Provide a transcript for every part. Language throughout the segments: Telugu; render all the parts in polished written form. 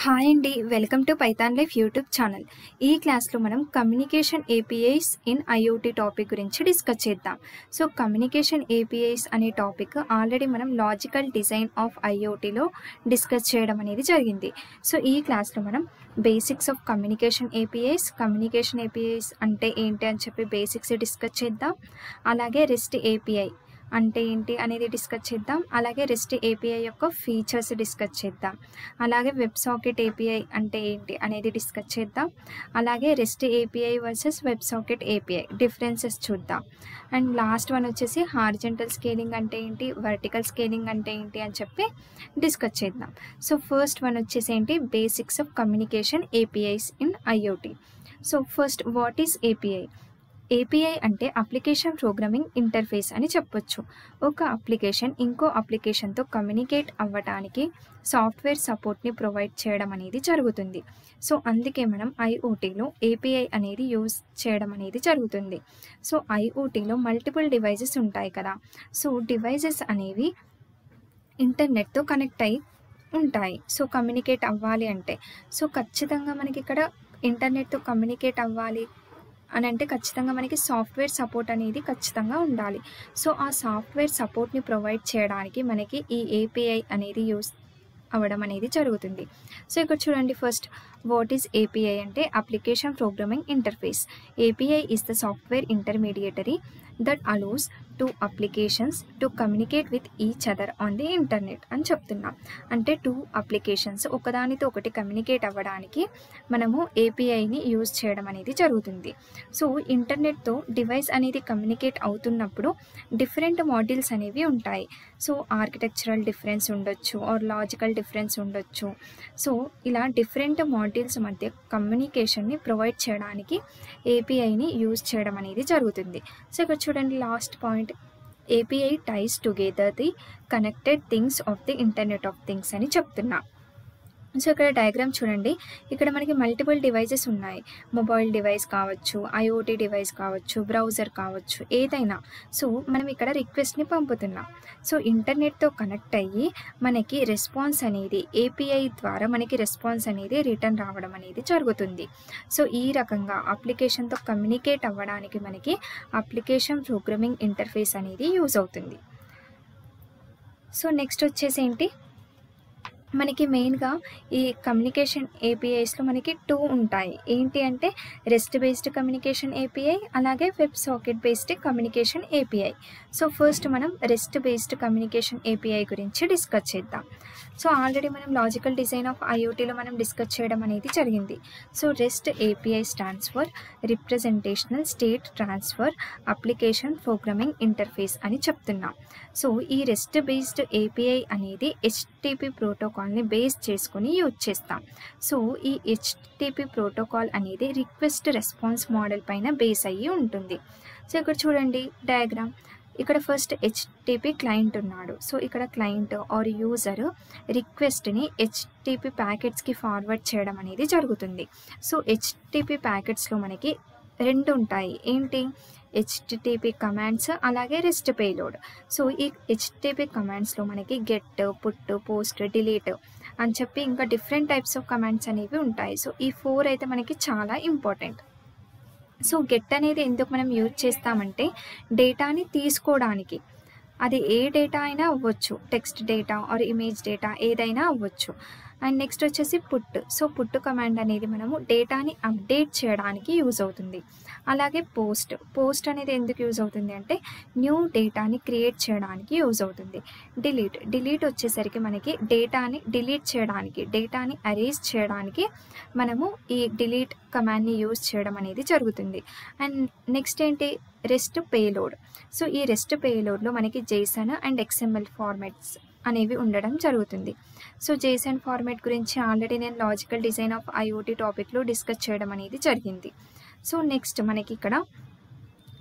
హాయ్ అండి, welcome to Python life YouTube channel. ఈ క్లాస్లో మనం communication APIs in IoT topic గురించి డిస్కస్ చేద్దాం. సో కమ్యూనికేషన్ ఏపీఐస్ అనే టాపిక్ ఆల్రెడీ మనం లాజికల్ డిజైన్ ఆఫ్ ఐఓటీలో డిస్కస్ చేయడం అనేది జరిగింది. సో ఈ క్లాస్లో మనం బేసిక్స్ ఆఫ్ కమ్యూనికేషన్ ఏపీఐస్ అంటే ఏంటి అని చెప్పి బేసిక్స్ డిస్కస్ చేద్దాం. అలాగే రెస్ట్ ఏపీఐ అంటే ఏంటి అనేది డిస్కస్ చేద్దాం. అలాగే రెస్ట్ ఏపీఐ యొక్క ఫీచర్స్ డిస్కస్ చేద్దాం. అలాగే వెబ్ సాకెట్ ఏపీఐ అంటే ఏంటి అనేది డిస్కస్ చేద్దాం. అలాగే REST API versus web socket API differences చూద్దాం. అండ్ లాస్ట్ వన్ వచ్చేసి హారిజంటల్ స్కేలింగ్ అంటే ఏంటి, వర్టికల్ స్కేలింగ్ అంటే ఏంటి అని చెప్పి డిస్కస్ చేద్దాం. సో ఫస్ట్ వన్ వచ్చేసి ఏంటి, basics of communication APIs in IoT. So first, what is API? API అంటే అప్లికేషన్ ప్రోగ్రామింగ్ ఇంటర్ఫేస్ అని చెప్పొచ్చు. ఒక అప్లికేషన్ ఇంకో అప్లికేషన్తో కమ్యూనికేట్ అవ్వడానికి సాఫ్ట్వేర్ సపోర్ట్ని ప్రొవైడ్ చేయడం అనేది జరుగుతుంది. సో అందుకే మనం ఐఓటీలో ఏపీఐ అనేది యూజ్ చేయడం అనేది జరుగుతుంది. సో ఐఓటీలో మల్టిపుల్ డివైజెస్ ఉంటాయి కదా. సో డివైజెస్ అనేవి ఇంటర్నెట్తో కనెక్ట్ అయి ఉంటాయి. సో కమ్యూనికేట్ అవ్వాలి అంటే, సో ఖచ్చితంగా మనకి ఇక్కడ ఇంటర్నెట్తో కమ్యూనికేట్ అవ్వాలి అని అంటే ఖచ్చితంగా మనకి సాఫ్ట్వేర్ సపోర్ట్ అనేది ఖచ్చితంగా ఉండాలి. సో ఆ సాఫ్ట్వేర్ సపోర్ట్ని ప్రొవైడ్ చేయడానికి మనకి ఈ ఏపీఐ అనేది యూస్ అవ్వడం అనేది జరుగుతుంది. సో ఇక్కడ చూడండి, ఫస్ట్ వాట్ ఈస్ ఏపీఐ అంటే application programming interface. API is the software intermediary that allows to applications to communicate with each other on the internet అని చెప్తున్నాం. అంటే టూ అప్లికేషన్స్ ఒకదానితో ఒకటి కమ్యూనికేట్ అవ్వడానికి మనము ఏపీఐని యూజ్ చేయడం అనేది జరుగుతుంది. సో ఇంటర్నెట్తో డివైస్ అనేది కమ్యూనికేట్ అవుతున్నప్పుడు డిఫరెంట్ మాడ్యూల్స్ అనేవి ఉంటాయి. సో ఆర్కిటెక్చరల్ డిఫరెన్స్ ఉండొచ్చు, ఆర్ లాజికల్ డిఫరెన్స్ ఉండొచ్చు. సో ఇలా డిఫరెంట్ మాడ్యూల్స్ మధ్య కమ్యూనికేషన్ని ప్రొవైడ్ చేయడానికి ఏపీఐని యూజ్ చేయడం అనేది జరుగుతుంది. సో ఇక్కడ చూడండి, last point, API ties together the connected things of the Internet of Things అని చెప్తున్నా. సో ఇక్కడ డయాగ్రామ్ చూడండి, ఇక్కడ మనకి మల్టిపుల్ డివైజెస్ ఉన్నాయి. మొబైల్ డివైస్ కావచ్చు, ఐఓటీ డివైస్ కావచ్చు, బ్రౌజర్ కావచ్చు, ఏదైనా. సో మనం ఇక్కడ రిక్వెస్ట్ని పంపుతున్నాం. సో ఇంటర్నెట్తో కనెక్ట్ అయ్యి మనకి రెస్పాన్స్ అనేది ఏపీఐ ద్వారా మనకి రెస్పాన్స్ అనేది రిటర్న్ రావడం అనేది జరుగుతుంది. సో ఈ రకంగా అప్లికేషన్తో కమ్యూనికేట్ అవ్వడానికి మనకి అప్లికేషన్ ప్రోగ్రామింగ్ ఇంటర్ఫేస్ అనేది యూజ్ అవుతుంది. సో నెక్స్ట్ వచ్చేసి ఏంటి, మనకి మెయిన్గా ఈ కమ్యూనికేషన్ ఏపీఐస్లో మనకి టూ ఉంటాయి. ఏంటి అంటే రెస్ట్ బేస్డ్ కమ్యూనికేషన్ ఏపీఐ, అలాగే web socket based communication API. So first మనం రెస్ట్ బేస్డ్ కమ్యూనికేషన్ ఏపీఐ గురించి డిస్కస్ చేద్దాం. సో ఆల్రెడీ మనం లాజికల్ డిజైన్ ఆఫ్ ఐఓటీలో మనం డిస్కస్ చేయడం అనేది జరిగింది. So REST API stands for representational state transfer application programming interface అని చెప్తున్నాం. సో ఈ రెస్ట్ బేస్డ్ ఏపీఐ అనేది హెచ్టిపి ప్రోటోకాల్ని బేస్ చేసుకుని యూజ్ చేస్తాం. సో ఈ హెచ్టిపి ప్రోటోకాల్ అనేది రిక్వెస్ట్ రెస్పాన్స్ మోడల్ పైన బేస్ అయ్యి ఉంటుంది. సో ఇక్కడ చూడండి డయాగ్రామ్, ఇక్కడ ఫస్ట్ హెచ్టిపి క్లయింట్ ఉన్నాడు. సో ఇక్కడ క్లయింట్ ఆర్ యూజర్ రిక్వెస్ట్ని హెచ్టిపి ప్యాకెట్స్కి ఫార్వర్డ్ చేయడం అనేది జరుగుతుంది. సో హెచ్టిపి ప్యాకెట్స్లో మనకి రెండు ఉంటాయి. ఏంటి, హెచ్టిటిపి కమాండ్స్, అలాగే రెస్ట్ పేలోడ్. సో ఈ హెచ్టిటిపి కమాండ్స్లో మనకి గెట్, పుట్, పోస్ట్, డిలీట్ అని చెప్పి ఇంకా డిఫరెంట్ టైప్స్ ఆఫ్ కమాండ్స్ అనేవి ఉంటాయి. సో ఈ 4 అయితే మనకి చాలా ఇంపార్టెంట్. సో గెట్ అనేది ఎందుకు మనం యూజ్ చేస్తామంటే డేటాని తీసుకోవడానికి. అది ఏ డేటా అయినా అవ్వచ్చు, text data or image data ఏదైనా అవ్వచ్చు. అండ్ నెక్స్ట్ వచ్చేసి పుట్. సో పుట్ కమాండ్ అనేది మనము డేటాని అప్డేట్ చేయడానికి యూజ్ అవుతుంది. అలాగే పోస్ట్ అనేది ఎందుకు యూజ్ అవుతుంది అంటే న్యూ డేటాని క్రియేట్ చేయడానికి యూజ్ అవుతుంది. డిలీట్ వచ్చేసరికి మనకి డేటాని డిలీట్ చేయడానికి, డేటాని అరేంజ్ చేయడానికి మనము ఈ డిలీట్ కమాండ్ని యూజ్ చేయడం అనేది జరుగుతుంది. అండ్ నెక్స్ట్ ఏంటి, రెస్ట్ పేలోడ్. సో ఈ రెస్ట్ పేలోడ్లో మనకి జేసన్ అండ్ XML ఫార్మాట్స్ అనేవి ఉండడం జరుగుతుంది. సో జేసన్ ఫార్మాట్ గురించి ఆల్రెడీ నేను లాజికల్ డిజైన్ ఆఫ్ ఐఓటీ టాపిక్లో డిస్కస్ చేయడం అనేది జరిగింది. సో నెక్స్ట్ మనకి ఇక్కడ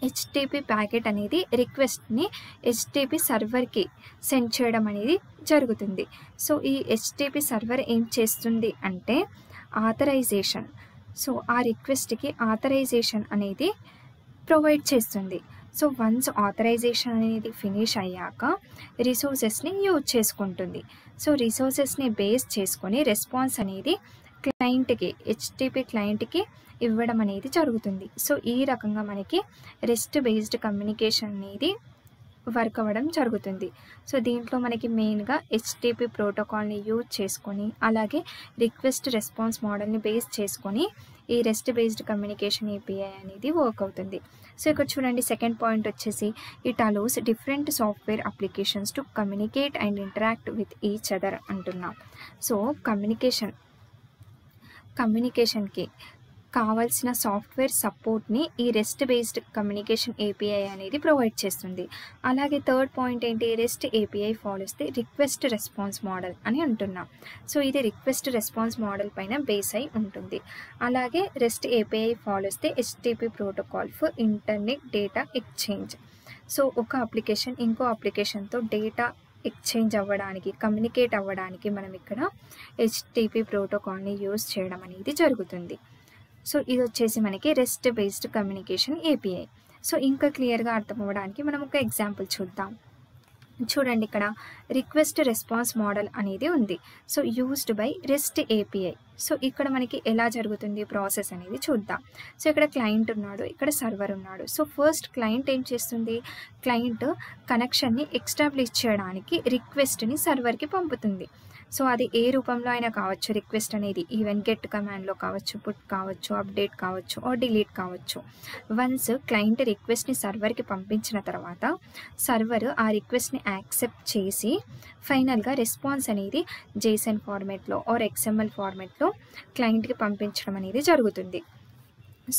హెచ్టిపి ప్యాకెట్ అనేది రిక్వెస్ట్ని హెచ్టిపి సర్వర్కి సెండ్ చేయడం అనేది జరుగుతుంది. సో ఈ హెచ్టిపి సర్వర్ ఏం చేస్తుంది అంటే ఆథరైజేషన్. సో ఆ రిక్వెస్ట్కి ఆథరైజేషన్ అనేది ప్రొవైడ్ చేస్తుంది. సో వన్స్ ఆథరైజేషన్ అనేది ఫినిష్ అయ్యాక రిసోర్సెస్ని యూజ్ చేసుకుంటుంది. సో రిసోర్సెస్ని బేస్ చేసుకొని రెస్పాన్స్ అనేది క్లయింట్కి హెచ్టిటిపి క్లయింట్కి ఇవ్వడం అనేది జరుగుతుంది. సో ఈ రకంగా మనకి రెస్ట్ బేస్డ్ కమ్యూనికేషన్ అనేది వర్క్ అవ్వడం జరుగుతుంది. సో దీంట్లో మనకి మెయిన్గా హెచ్టిటిపి ప్రోటోకాల్ని యూజ్ చేసుకొని అలాగే రిక్వెస్ట్ రెస్పాన్స్ మోడల్ని బేస్ చేసుకొని ఈ రెస్ట్ బేస్డ్ కమ్యూనికేషన్ ఏపీఐ అనేది వర్క్ అవుతుంది. సో ఇక్కడ చూడండి సెకండ్ పాయింట్ వచ్చేసి it allows different software applications to communicate and interact with each other అంటున్నాం. సో కమ్యూనికేషన్కి కావాల్సిన సాఫ్ట్వేర్ సపోర్ట్ని ఈ రెస్ట్ బేస్డ్ కమ్యూనికేషన్ ఏపీఐ అనేది ప్రొవైడ్ చేస్తుంది. అలాగే థర్డ్ పాయింట్ ఏంటి, rest API follows the request response model అని అంటున్నాం. సో ఇది రిక్వెస్ట్ రెస్పాన్స్ మోడల్ పైన బేస్ అయి ఉంటుంది. అలాగే REST API follows the HTTP protocol for internet data exchange. So ఒక అప్లికేషన్ ఇంకో అప్లికేషన్తో డేటా ఎక్స్చేంజ్ అవ్వడానికి కమ్యూనికేట్ అవ్వడానికి మనం ఇక్కడ హెచ్టిటిపి ప్రోటోకాల్ని యూజ్ చేయడం అనేది జరుగుతుంది. సో ఇది వచ్చేసి మనకి REST based communication API. So ఇంకా క్లియర్గా అర్థం అవ్వడానికి మనం ఒక ఎగ్జాంపుల్ చూద్దాం. చూడండి ఇక్కడ రిక్వెస్ట్ రెస్పాన్స్ మోడల్ అనేది ఉంది. So used by REST API. So ఇక్కడ మనకి ఎలా జరుగుతుంది ప్రాసెస్ అనేది చూద్దాం. సో ఇక్కడ క్లయింట్ ఉన్నాడు, ఇక్కడ సర్వర్ ఉన్నాడు. సో ఫస్ట్ క్లయింట్ ఏం చేస్తుంది, క్లయింట్ కనెక్షన్ని ఎస్టాబ్లిష్ చేయడానికి రిక్వెస్ట్ని సర్వర్కి పంపుతుంది. సో అది ఏ రూపంలో అయినా కావచ్చు, రిక్వెస్ట్ అనేది ఈవెన్ గెట్ కమాండ్లో కావచ్చు, పుట్ కావచ్చు, అప్డేట్ కావచ్చు, ఆర్ డిలీట్ కావచ్చు. వన్స్ క్లయింట్ రిక్వెస్ట్ని సర్వర్కి పంపించిన తర్వాత సర్వర్ ఆ రిక్వెస్ట్ని యాక్సెప్ట్ చేసి ఫైనల్గా రెస్పాన్స్ అనేది జేసన్ ఫార్మేట్లో ఆర్ ఎక్స్ఎంఎల్ ఫార్మేట్లో క్లయింట్కి పంపించడం అనేది జరుగుతుంది.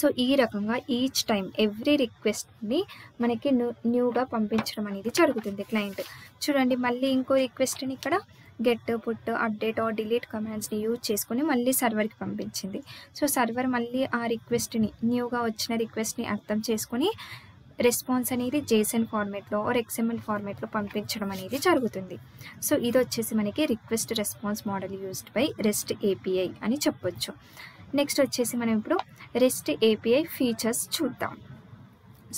సో ఈ రకంగా ఈచ్ టైం ఎవ్రీ రిక్వెస్ట్ని మనకి న్యూగా పంపించడం అనేది జరుగుతుంది క్లయింట్. చూడండి మళ్ళీ ఇంకో రిక్వెస్ట్ని ఇక్కడ get, put, update or delete కమాండ్స్ని యూజ్ చేసుకుని మళ్ళీ సర్వర్కి పంపించింది. సో సర్వర్ మళ్ళీ ఆ రిక్వెస్ట్ని న్యూగా వచ్చిన రిక్వెస్ట్ని అర్థం చేసుకొని రెస్పాన్స్ అనేది జేసన్ ఫార్మేట్లో ఆర్ ఎక్స్ఎంఎల్ ఫార్మేట్లో పంపించడం అనేది జరుగుతుంది. సో ఇది వచ్చేసి మనకి request response model used by REST API అని చెప్పొచ్చు. నెక్స్ట్ వచ్చేసి మనం ఇప్పుడు రెస్ట్ ఏపీఐ ఫీచర్స్ చూద్దాం.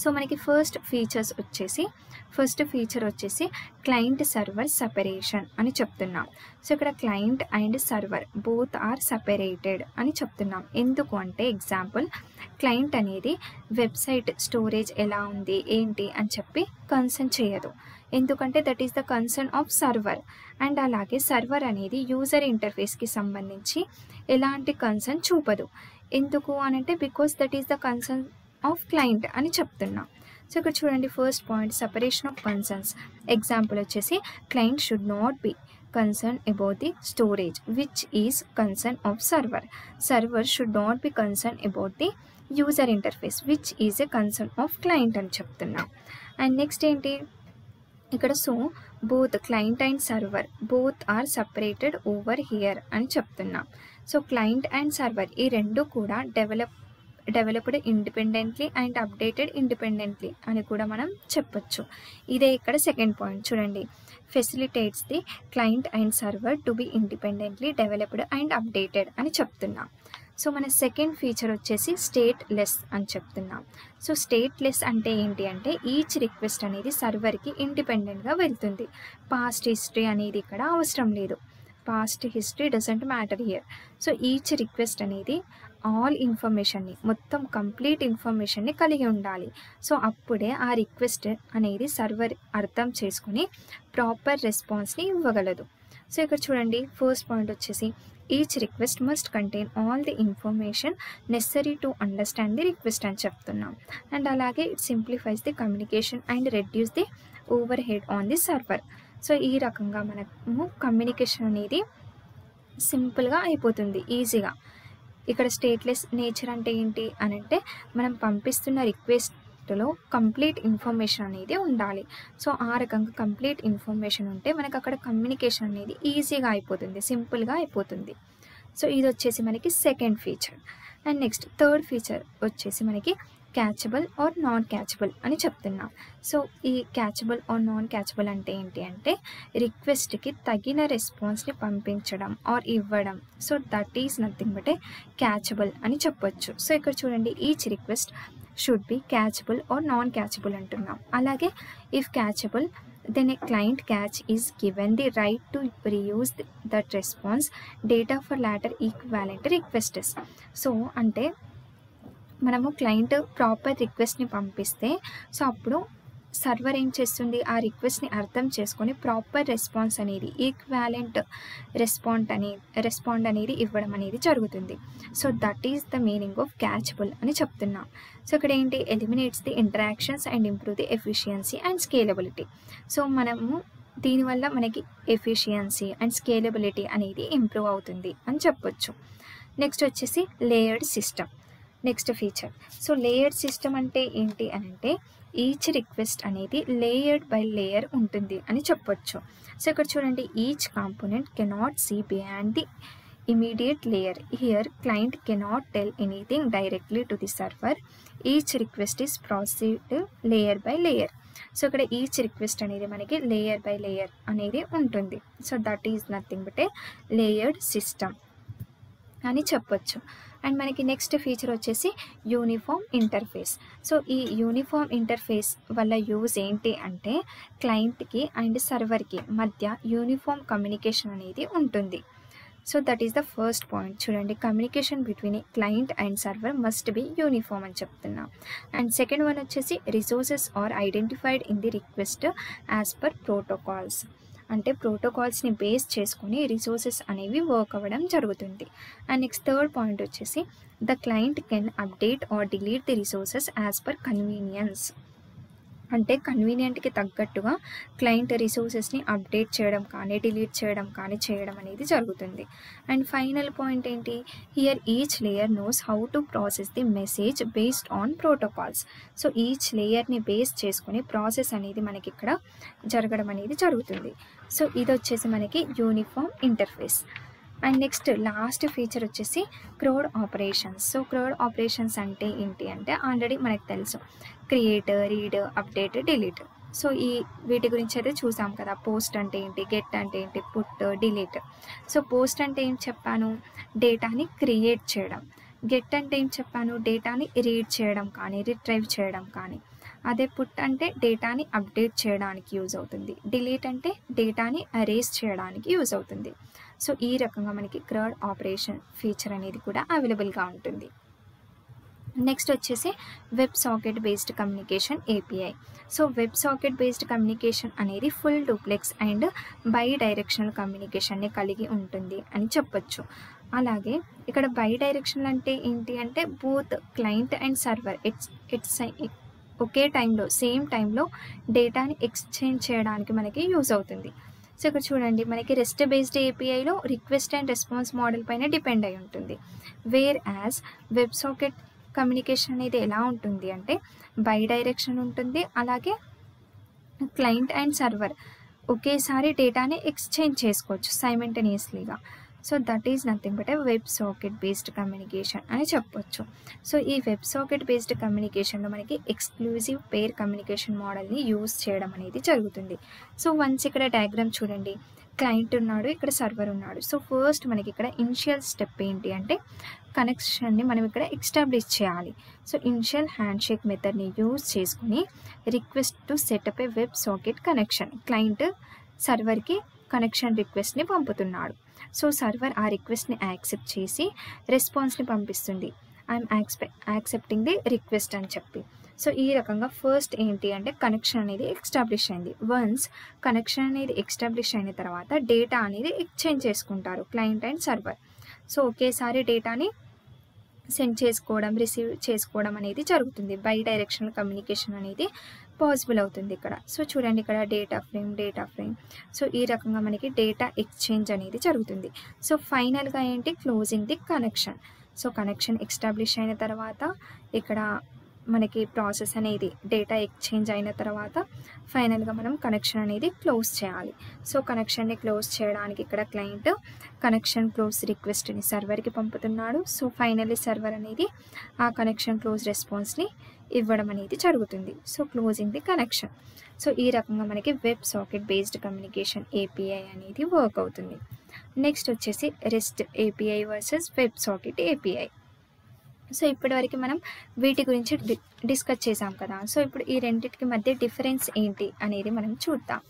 సో మనకి ఫస్ట్ ఫీచర్ వచ్చేసి క్లయింట్ సర్వర్ సెపరేషన్ అని చెప్తున్నాం. సో ఇక్కడ client and server both are separated అని చెప్తున్నాం. ఎందుకు అంటే ఎగ్జాంపుల్ క్లయింట్ అనేది వెబ్సైట్ స్టోరేజ్ ఎలా ఉంది ఏంటి అని చెప్పి కన్సర్న్ చేయదు, ఎందుకంటే that is the concern of server. And అలాగే సర్వర్ అనేది యూజర్ ఇంటర్ఫేస్కి సంబంధించి ఎలాంటి కన్సర్న్ చూపదు. ఎందుకు అనంటే because that is the concern of client అని చెప్తున్నాం. సో ఇక్కడ చూడండి first point separation of concerns. Example వచ్చేసి client should not be concern about the storage which is concern of server. Server should not be concern about the user interface which is a concern of client అని చెప్తున్నాం. అండ్ నెక్స్ట్ ఏంటి ఇక్కడ, so both client and server both are separated over here అని చెప్తున్నాం. సో క్లయింట్ అండ్ సర్వర్ ఈ రెండు కూడా developed independently and updated independently అని కూడా మనం చెప్పొచ్చు. ఇదే ఇక్కడ సెకండ్ పాయింట్ చూడండి, facilitates the client and server to be independently developed and updated అని చెప్తున్నాం. సో మన సెకండ్ ఫీచర్ వచ్చేసి స్టేట్ లెస్ అని చెప్తున్నాం. సో స్టేట్ లెస్ అంటే ఏంటి అంటే ఈచ్ రిక్వెస్ట్ అనేది సర్వర్కి ఇండిపెండెంట్గా వెళ్తుంది. పాస్ట్ హిస్టరీ అనేది ఇక్కడ అవసరం లేదు, past history doesn't matter here. So each request అనేది ఆల్ ఇన్ఫర్మేషన్ని మొత్తం కంప్లీట్ ఇన్ఫర్మేషన్ని కలిగి ఉండాలి. సో అప్పుడే ఆ రిక్వెస్ట్ అనేది సర్వర్ అర్థం చేసుకుని ప్రాపర్ రెస్పాన్స్ని ఇవ్వగలదు. సో ఇక్కడ చూడండి ఫస్ట్ పాయింట్ వచ్చేసి each request must contain all the information necessary to understand the request అని చెప్తున్నాం. అండ్ అలాగే it simplifies the communication and reduce the over head on the server. So ఈ రకంగా మనము కమ్యూనికేషన్ అనేది సింపుల్గా అయిపోతుంది ఈజీగా. ఇక్కడ స్టేట్లెస్ నేచర్ అంటే ఏంటి అని అంటే మనం పంపిస్తున్న రిక్వెస్ట్లో కంప్లీట్ ఇన్ఫర్మేషన్ అనేది ఉండాలి. సో ఆ రకంగా కంప్లీట్ ఇన్ఫర్మేషన్ ఉంటే మనకు అక్కడ కమ్యూనికేషన్ అనేది ఈజీగా అయిపోతుంది, సింపుల్గా అయిపోతుంది. సో ఇది వచ్చేసి మనకి second feature. And next third feature వచ్చేసి మనకి క్యాచబుల్ ఆర్ నాన్ క్యాచబుల్ అని చెప్తున్నాం. సో ఈ క్యాచబుల్ ఆర్ నాన్ క్యాచబుల్ అంటే ఏంటి అంటే రిక్వెస్ట్కి తగిన రెస్పాన్స్ని పంపించడం ఆర్ ఇవ్వడం. So that is nothing but a cacheable అని చెప్పొచ్చు. సో ఇక్కడ చూడండి each request should be cacheable or non cacheable అంటున్నాం. అలాగే if cacheable then a client cache is given the right to reuse that response data for later equivalent requests. So అంటే మనము క్లయింట్ ప్రాపర్ రిక్వెస్ట్ని పంపిస్తే సో అప్పుడు సర్వర్ ఏం చేస్తుంది, ఆ రిక్వెస్ట్ని అర్థం చేసుకొని ప్రాపర్ రెస్పాన్స్ అనేది ఈక్వాలెంట్ రెస్పాండ్ అనేది ఇవ్వడం అనేది జరుగుతుంది. So that is the meaning of cacheable అని చెప్తున్నాం. సో ఇక్కడ ఏంటి, eliminates the interactions and improve the efficiency and scalability. So మనము దీనివల్ల మనకి ఎఫిషియన్సీ అండ్ స్కేలబిలిటీ అనేది ఇంప్రూవ్ అవుతుంది అని చెప్పొచ్చు. నెక్స్ట్ వచ్చేసి layered system, next feature. So layered system అంటే ఏంటి అని అంటే ఈచ్ రిక్వెస్ట్ అనేది లేయర్డ్ బై లేయర్ ఉంటుంది అని చెప్పొచ్చు. సో ఇక్కడ చూడండి, each component cannot see beyond the immediate layer. Here client cannot tell anything directly to the server. Each request is processed layer by layer. So ఇక్కడ ఈచ్ రిక్వెస్ట్ అనేది మనకి లేయర్ బై లేయర్ అనేది ఉంటుంది. So that is nothing but a layered system అని చెప్పొచ్చు. అండ్ మనకి నెక్స్ట్ ఫీచర్ వచ్చేసి యూనిఫామ్ ఇంటర్ఫేస్. సో ఈ యూనిఫామ్ ఇంటర్ఫేస్ వల్ల యూజ్ ఏంటి అంటే క్లయింట్కి అండ్ సర్వర్కి మధ్య యూనిఫామ్ కమ్యూనికేషన్ అనేది ఉంటుంది. So that is the first point. చూడండి, communication between a client and server must be uniform అని చెప్తున్నాం. అండ్ సెకండ్ వన్ వచ్చేసి resources are identified in the request as per protocols. అంటే ప్రోటోకాల్స్ని బేస్ చేసుకొని రిసోర్సెస్ అనేవి వర్క్ అవ్వడం జరుగుతుంది. అండ్ నెక్స్ట్ థర్డ్ పాయింట్ వచ్చేసి the client can update or delete the resources as per convenience. అంటే కన్వీనియంట్కి తగ్గట్టుగా క్లయింట్ రిసోర్సెస్ని అప్డేట్ చేయడం కానీ డిలీట్ చేయడం కానీ చేయడం అనేది జరుగుతుంది. అండ్ ఫైనల్ పాయింట్ ఏంటి, here each layer knows how to process the message based on protocols. So each లేయర్ని బేస్ చేసుకొని ప్రాసెస్ అనేది మనకి ఇక్కడ జరగడం అనేది జరుగుతుంది. సో ఇది వచ్చేసి మనకి uniform interface. And next last feature వచ్చేసి CRUD operations. So CRUD operations అంటే ఏంటి అంటే ఆల్రెడీ మనకు తెలుసు, create, read, update, delete. So వీటి గురించి అయితే చూసాం కదా. పోస్ట్ అంటే ఏంటి, గెట్ అంటే ఏంటి, పుట్, డిలీట్. సో పోస్ట్ అంటే ఏం చెప్పాను, డేటాని క్రియేట్ చేయడం. గెట్ అంటే ఏం చెప్పాను, డేటాని రీడ్ చేయడం కానీ రిట్రైవ్ చేయడం కానీ. అదే పుట్ అంటే డేటాని అప్డేట్ చేయడానికి యూజ్ అవుతుంది. డిలీట్ అంటే డేటాని అరేజ్ చేయడానికి యూజ్ అవుతుంది. సో ఈ రకంగా మనకి క్రౌడ్ ఆపరేషన్ ఫీచర్ అనేది కూడా అవైలబుల్గా ఉంటుంది. నెక్స్ట్ వచ్చేసి web socket based communication API. So web socket based communication అనేది full duplex and bidirectional కమ్యూనికేషన్ని కలిగి ఉంటుంది అని చెప్పొచ్చు. అలాగే ఇక్కడ బై డైరెక్షనల్ అంటే ఏంటి అంటే బోత్ క్లయింట్ అండ్ సర్వర్ ఒకే టైంలో సేమ్ టైంలో డేటాని ఎక్స్చేంజ్ చేయడానికి మనకి యూజ్ అవుతుంది. సో ఇక్కడ చూడండి, మనకి రెస్ట్ బేస్డ్ ఏపీఐలో రిక్వెస్ట్ అండ్ రెస్పాన్స్ మోడల్ పైన డిపెండ్ అయి ఉంటుంది. Whereas web socket communication అనేది ఎలా ఉంటుంది అంటే బై డైరెక్షన్ ఉంటుంది. అలాగే క్లయింట్ అండ్ సర్వర్ ఒకేసారి డేటాని ఎక్స్చేంజ్ చేసుకోవచ్చు సైమల్టేనియస్లీగా. So that is nothing but a web socket based communication అని చెప్పొచ్చు. సో ఈ వెబ్ సాకెట్ బేస్డ్ కమ్యూనికేషన్లో మనకి ఎక్స్క్లూజివ్ పేర్ కమ్యూనికేషన్ మోడల్ని యూజ్ చేయడం అనేది జరుగుతుంది. సో వన్స్ ఇక్కడ డయాగ్రామ్ చూడండి, క్లయింట్ ఉన్నాడు, ఇక్కడ సర్వర్ ఉన్నాడు. సో ఫస్ట్ మనకి ఇక్కడ ఇనిషియల్ స్టెప్ ఏంటి అంటే కనెక్షన్ని మనం ఇక్కడ ఎస్టాబ్లిష్ చేయాలి. సో ఇనిషియల్ హ్యాండ్ షేక్ మెథడ్ని యూజ్ చేసుకుని request to setup a web socket connection. Client సర్వర్కి కనెక్షన్ రిక్వెస్ట్ని పంపుతున్నాడు. సో సర్వర్ ఆ రిక్వెస్ట్ని యాక్సెప్ట్ చేసి రెస్పాన్స్ని పంపిస్తుంది, ఐఎమ్ యాక్సెప్టింగ్ ది రిక్వెస్ట్ అని చెప్పి. సో ఈ రకంగా ఫస్ట్ ఏంటి అంటే కనెక్షన్ అనేది ఎస్టాబ్లిష్ అయింది. వన్స్ కనెక్షన్ అనేది ఎస్టాబ్లిష్ అయిన తర్వాత డేటా అనేది ఎక్స్చేంజ్ చేసుకుంటారు క్లయింట్ అండ్ సర్వర్. సో ఒకేసారి డేటాని సెండ్ చేసుకోవడం, రిసీవ్ చేసుకోవడం అనేది జరుగుతుంది. బై డైరెక్షనల్ కమ్యూనికేషన్ అనేది పాసిబుల్ అవుతుంది ఇక్కడ. సో చూడండి, ఇక్కడ డేటా ఫ్రేమ్. సో ఈ రకంగా మనకి డేటా ఎక్స్చేంజ్ అనేది జరుగుతుంది. సో ఫైనల్గా ఏంటి, closing the connection. So connection establish అయిన తర్వాత ఇక్కడ మనకి ప్రాసెస్ అనేది డేటా ఎక్స్చేంజ్ అయిన తర్వాత ఫైనల్గా మనం కనెక్షన్ అనేది క్లోజ్ చేయాలి. సో కనెక్షన్ని క్లోజ్ చేయడానికి ఇక్కడ క్లయింట్ కనెక్షన్ క్లోజ్ రిక్వెస్ట్ని సర్వర్కి పంపుతున్నాడు. సో ఫైనల్లీ సర్వర్ అనేది ఆ కనెక్షన్ క్లోజ్ రెస్పాన్స్ని ఇవ్వడం అనేది జరుగుతుంది. So closing the connection. So ఈ రకంగా మనకి web socket based communication API అనేది వర్క్ అవుతుంది. నెక్స్ట్ వచ్చేసి REST API versus web socket API. So ఇప్పటివరకు మనం వీటి గురించి డిస్కస్ చేసాం కదా. సో ఇప్పుడు ఈ రెండింటికి మధ్య డిఫరెన్స్ ఏంటి అనేది మనం చూద్దాం.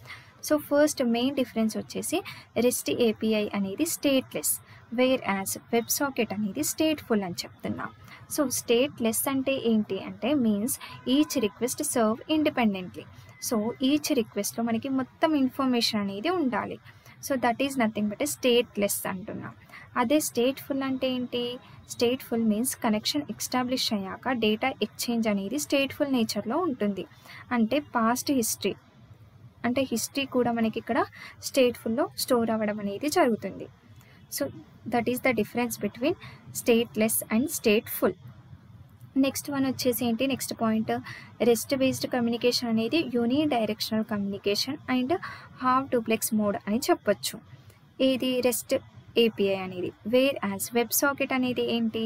సో ఫస్ట్ మెయిన్ డిఫరెన్స్ వచ్చేసి రెస్ట్ ఏపీఐ అనేది stateless, whereas web socket అనేది స్టేట్ఫుల్ అని చెప్తున్నాం. సో స్టేట్లెస్ అంటే ఏంటి అంటే means each request serve independently. So each రిక్వెస్ట్లో మనకి మొత్తం ఇన్ఫర్మేషన్ అనేది ఉండాలి. So that is nothing but stateless అంటున్నాం. అదే స్టేట్ఫుల్ అంటే ఏంటి? స్టేట్ఫుల్ మీన్స్ కనెక్షన్ ఎస్టాబ్లిష్ అయ్యాక డేటా ఎక్స్చేంజ్ అనేది స్టేట్ఫుల్ నేచర్లో ఉంటుంది. అంటే పాస్ట్ హిస్టరీ అంటే హిస్టరీ కూడా మనకి ఇక్కడ స్టేట్ఫుల్లో స్టోర్ అవ్వడం అనేది జరుగుతుంది. So that is the difference between stateless and stateful. Next one వచ్చేసి ఏంటి? Next point, REST based communication అనేది unidirectional communication and half duplex mode అని చెప్పొచ్చు. ఏది? రెస్ట్ ఏపీఐ అనేది. వేర్ యాజ్ వెబ్ సాకెట్ అనేది ఏంటి?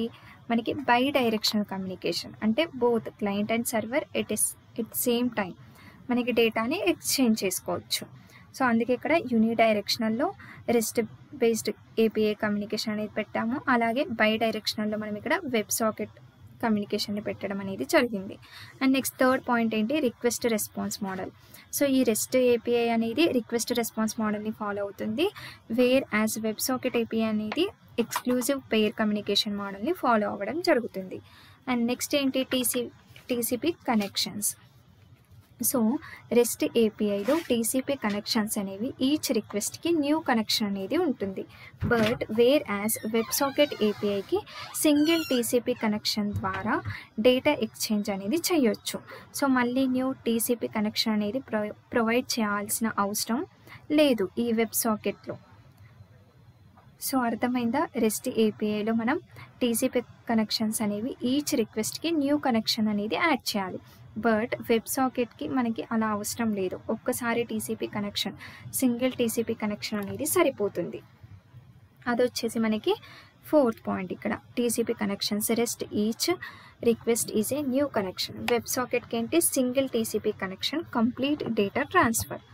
మనకి బై డైరెక్షనల్ కమ్యూనికేషన్, అంటే both client and server at same time మనకి డేటాని ఎక్స్చేంజ్ చేసుకోవచ్చు. సో అందుకే ఇక్కడ యూని డైరెక్షనల్లో రెస్ట్ బేస్డ్ ఏపీఐ కమ్యూనికేషన్ అనేది పెట్టాము. అలాగే బై డైరెక్షనల్లో మనం ఇక్కడ వెబ్ సాకెట్ కమ్యూనికేషన్ని పెట్టడం అనేది జరిగింది. అండ్ నెక్స్ట్ థర్డ్ పాయింట్ ఏంటి? Request response model. సో ఈ రెస్ట్ ఏపీఐ అనేది రిక్వెస్ట్ రెస్పాన్స్ మోడల్ని ఫాలో అవుతుంది. Whereas web socket API అనేది ఎక్స్క్లూజివ్ పెయిర్ కమ్యూనికేషన్ మోడల్ని ఫాలో అవ్వడం జరుగుతుంది. అండ్ నెక్స్ట్ ఏంటి? TCP connections. సో రెస్ట్ ఏపీఐలో టీసీపీ కనెక్షన్స్ అనేవి ఈచ్ రిక్వెస్ట్కి న్యూ కనెక్షన్ అనేది ఉంటుంది. But whereas web socket ఏపీఐకి సింగిల్ టీసీపీ కనెక్షన్ ద్వారా డేటా ఎక్స్చేంజ్ అనేది చేయొచ్చు. సో మళ్ళీ న్యూ టీసీపీ కనెక్షన్ అనేది ప్రొవైడ్ చేయాల్సిన అవసరం లేదు ఈ వెబ్ సాకెట్లో. సో అర్థమైందా? రెస్ట్ ఏపీఐలో మనం టీసీపీ కనెక్షన్స్ అనేవి ఈచ్ రిక్వెస్ట్కి న్యూ కనెక్షన్ అనేది యాడ్ చేయాలి. బట్ వెబ్ సాకెట్కి మనకి అలా అవసరం లేదు. ఒక్కసారి TCP connection, single TCP connection అనేది సరిపోతుంది. అది వచ్చేసి మనకి ఫోర్త్ పాయింట్. ఇక్కడ TCP connections REST each request is a new connection. Web సాకెట్కి ఏంటి? Single TCP connection complete data transfer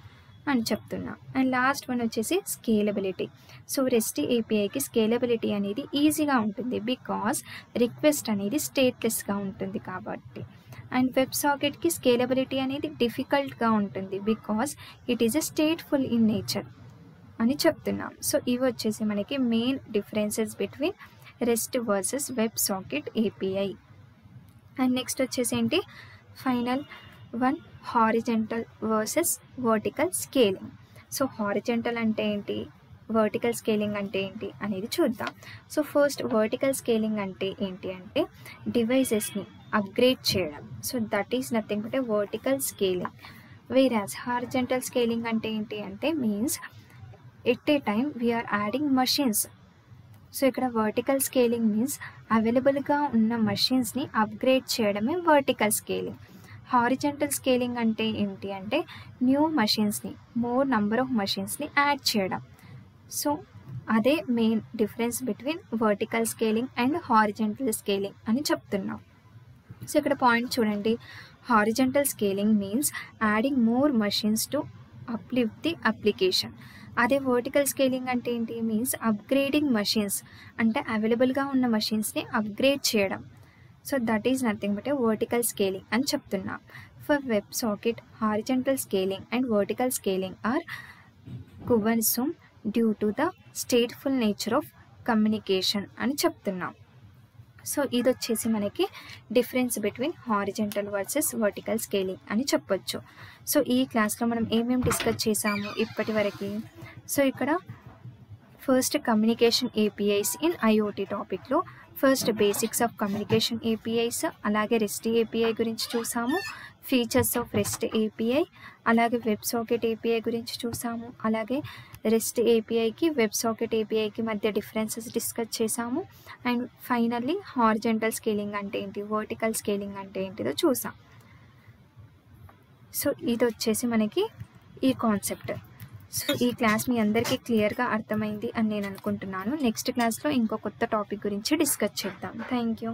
అని చెప్తున్నా. అండ్ లాస్ట్ వన్ వచ్చేసి స్కేలబిలిటీ. సో రెస్ట్ ఏపీఐకి స్కేలబిలిటీ అనేది ఈజీగా ఉంటుంది బికాస్ రిక్వెస్ట్ అనేది స్టేట్లెస్గా ఉంటుంది కాబట్టి. అండ్ వెబ్ సాకెట్కి స్కేలబిలిటీ అనేది డిఫికల్ట్గా ఉంటుంది because it is a stateful in nature అని చెప్తున్నాం. సో ఇవి వచ్చేసి మనకి main differences between REST versus web socket API. And next వచ్చేసి ఏంటి? Final one, horizontal versus vertical scaling. So horizontal అంటే ఏంటి, వర్టికల్ స్కేలింగ్ అంటే ఏంటి అనేది చూద్దాం. సో ఫస్ట్ వర్టికల్ స్కేలింగ్ అంటే ఏంటి అంటే డివైజెస్ని అప్గ్రేడ్ చేయడం. So that is nothing but vertical scaling. Whereas horizontal scaling అంటే ఏంటి అంటే means at a time we're adding machines. So ఇక్కడ వర్టికల్ స్కేలింగ్ మీన్స్ అవైలబుల్గా ఉన్న మషిన్స్ని అప్గ్రేడ్ చేయడమే వర్టికల్ స్కేలింగ్. హారిజెంటల్ స్కేలింగ్ అంటే ఏంటి అంటే న్యూ మషిన్స్ని, మోర్ నంబర్ ఆఫ్ మషిన్స్ని యాడ్ చేయడం. సో అదే main difference between vertical scaling and horizontal scaling అని చెప్తున్నాం. సో ఇక్కడ పాయింట్ చూడండి, horizontal scaling means adding more machines to uplift the application. అదే వర్టికల్ స్కేలింగ్ అంటే ఏంటి? మీన్స్ అప్గ్రేడింగ్ మషిన్స్, అంటే అవైలబుల్గా ఉన్న మషిన్స్ని అప్గ్రేడ్ చేయడం. So that is nothing but vertical scaling అని చెప్తున్నాం. For web socket horizontal scaling and vertical scaling are cumbersome due to the stateful nature of communication అని చెప్తున్నాం. సో ఇది వచ్చేసి మనకి difference between horizontal versus vertical scaling అని చెప్పొచ్చు. సో ఈ క్లాస్లో మనం ఏమేమి డిస్కస్ చేసాము ఇప్పటి వరకు? సో ఇక్కడ first communication APIs in IoT టాపిక్లో first basics of communication APIs, అలాగే రెస్ట్ ఏపీఐ గురించి చూసాము, ఫీచర్స్ ఆఫ్ రెస్ట్ ఏపీఐ, అలాగే వెబ్ సాకెట్ ఏపీఐ గురించి చూసాము, అలాగే రెస్ట్ ఏపీఐకి వెబ్ సాకెట్ ఏపీఐకి మధ్య డిఫరెన్సెస్ డిస్కస్ చేసాము. అండ్ ఫైనల్లీ హారిజెంటల్ స్కేలింగ్ అంటే ఏంటి, వర్టికల్ స్కేలింగ్ అంటే ఏంటిదో చూసాం. సో ఇది వచ్చేసి మనకి ఈ కాన్సెప్ట్. సో ఈ క్లాస్ మీ అందరికీ క్లియర్గా అర్థమైంది అని నేను అనుకుంటున్నాను. నెక్స్ట్ క్లాస్లో ఇంకో కొత్త టాపిక్ గురించి డిస్కస్ చేద్దాం. Thank you.